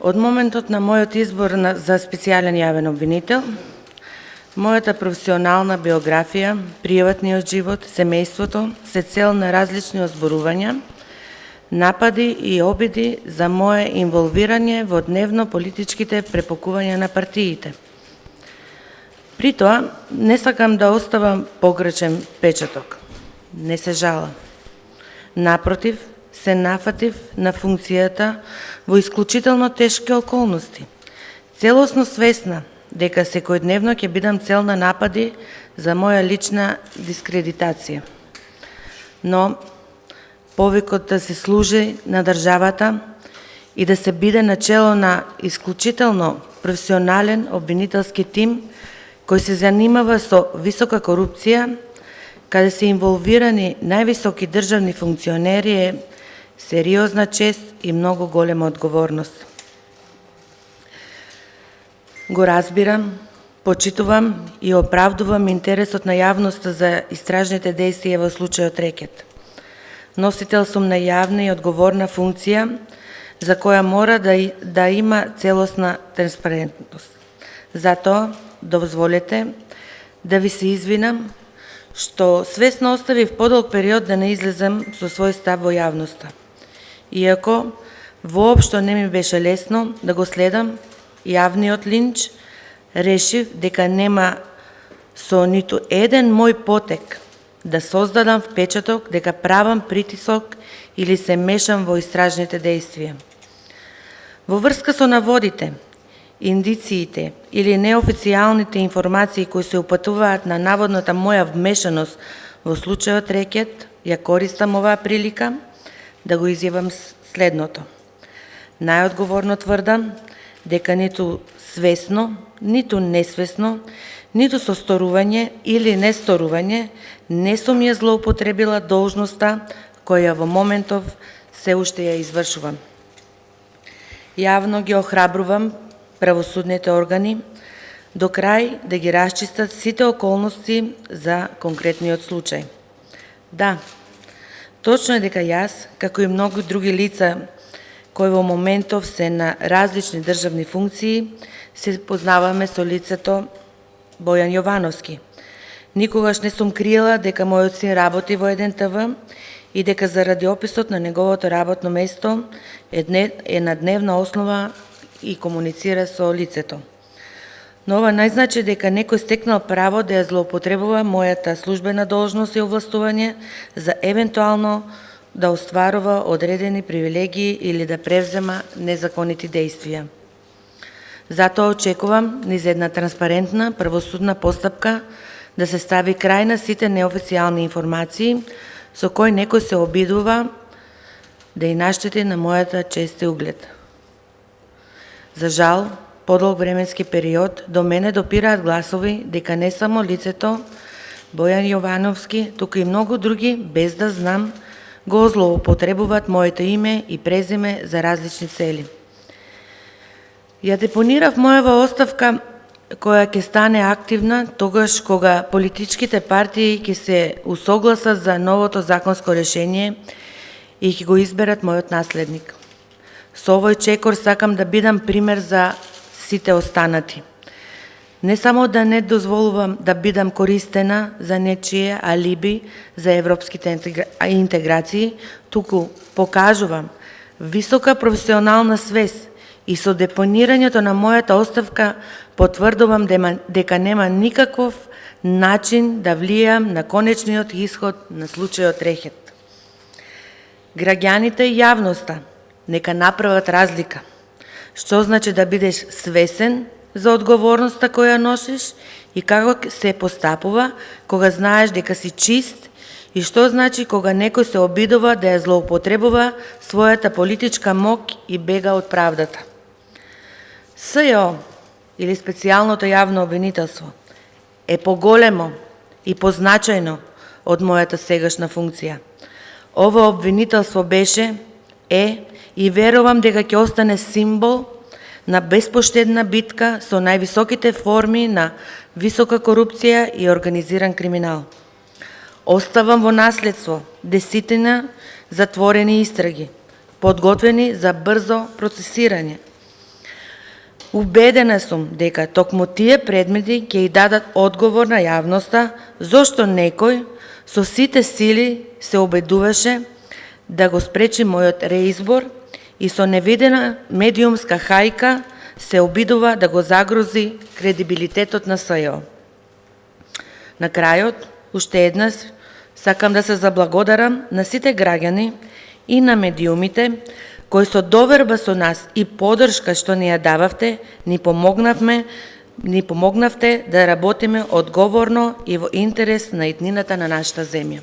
Од моментот на мојот избор за специјален јавен обвинител, мојата професионална биографија, приватниот живот, семејството се цел на различни озборувања, напади и обиди за мое инволвирање во дневно-политичките препокувања на партиите. При тоа, не сакам да оставам погрешен печаток. Не се жалам. Напротив, се нафатив на функцијата во исклучително тешки околности. Целосно свесна дека секојдневно ќе бидам цел на напади за моја лична дискредитација. Но, повикот да се служи на државата и да се биде начело на исклучително професионален обвинителски тим кој се занимава со висока корупција, каде се инволвирани највисоки државни функционери е сериозна чест и многу голема одговорност. Го разбирам, почитувам и оправдувам интересот на јавноста за истражните действија во случајот Рекет. Носител сум на јавна и одговорна функција за која мора да има целосна транспарентност. Затоа, дозволете да ви се извинам што свесно оставив подолг период да не излезам со свој став во јавноста. Иако воопшто не ми беше лесно да го следам јавниот линч, решив дека нема со ниту еден мој потек да создадам впечаток дека правам притисок или се мешам во истражните действија. Во врска со наводите, индициите или неофицијалните информации кои се упатуваат на наводната моја вмешаност во случајот Рекет, ја користам оваа прилика да го изјавам следното. Најодговорно тврдам дека ниту свесно, ниту несвесно, ниту со сторување или несторување не сум ја злоупотребила должноста која во моментов се уште ја извршувам. Јавно ги охрабрувам правосудните органи до крај да ги расчистат сите околности за конкретниот случај. Да, точно е дека јас, како и многу други лица кои во моментов се на различни државни функции, се познаваме со лицето Бојан Јовановски. Никогаш не сум криела дека мојот син работи во 1TV и дека заради описот на неговото работно место е на дневна основа и комуницира со лицето. Но ова не значи дека некој стекнал право да ја злоупотребува мојата службена должност и овластување за евентуално да остварува одредени привилегии или да превзема незаконити действија. Затоа очекувам низ една транспарентна правосудна постапка да се стави крај на сите неофицијални информации со кои некој се обидува да и наштети на мојата чест и углед. За жал, подолг временски период до мене допираат гласови дека не само лицето Бојан Јовановски, туку и многу други, без да знам, го злоупотребуваат моето име и презиме за различни цели. Ја депонирав мојава оставка која ќе стане активна тогаш кога политичките партии ќе се усогласат за новото законско решение и ќе го изберат мојот наследник. Со овој чекор сакам да бидам пример за сите останати. Не само да не дозволувам да бидам користена за нечие алиби за европските интеграции, туку покажувам висока професионална свест и со депонирањето на мојата оставка потврдувам дека нема никаков начин да влијам на конечниот исход на случајот Рекет. Граѓаните и јавноста нека направат разлика. Што значи да бидеш свесен за одговорноста која носиш и како се постапува кога знаеш дека си чист и што значи кога некој се обидува да ја злоупотребува својата политичка моќ и бега од правдата. СЈО или специјалното јавно обвинителство е поголемо и позначајно од мојата сегашна функција. Ова обвинителство беше, и верувам дека ќе остане символ на безпоштедна битка со највисоките форми на висока корупција и организиран криминал. Оставам во наследство десетина затворени истраги, подготвени за брзо процесирање. Убедена сум дека токму тие предмети ќе ја дадат одговор на јавноста зошто некој со сите сили се обидуваше да го спречи мојот реизбор и со невидена медиумска хајка се обидува да го загрози кредибилитетот на СЈО. На крајот, уште еднаш, сакам да се заблагодарам на сите граѓани и на медиумите кои со доверба со нас и поддршка што ни ја дававте, ни помогнавте да работиме одговорно и во интерес на иднината на нашата земја.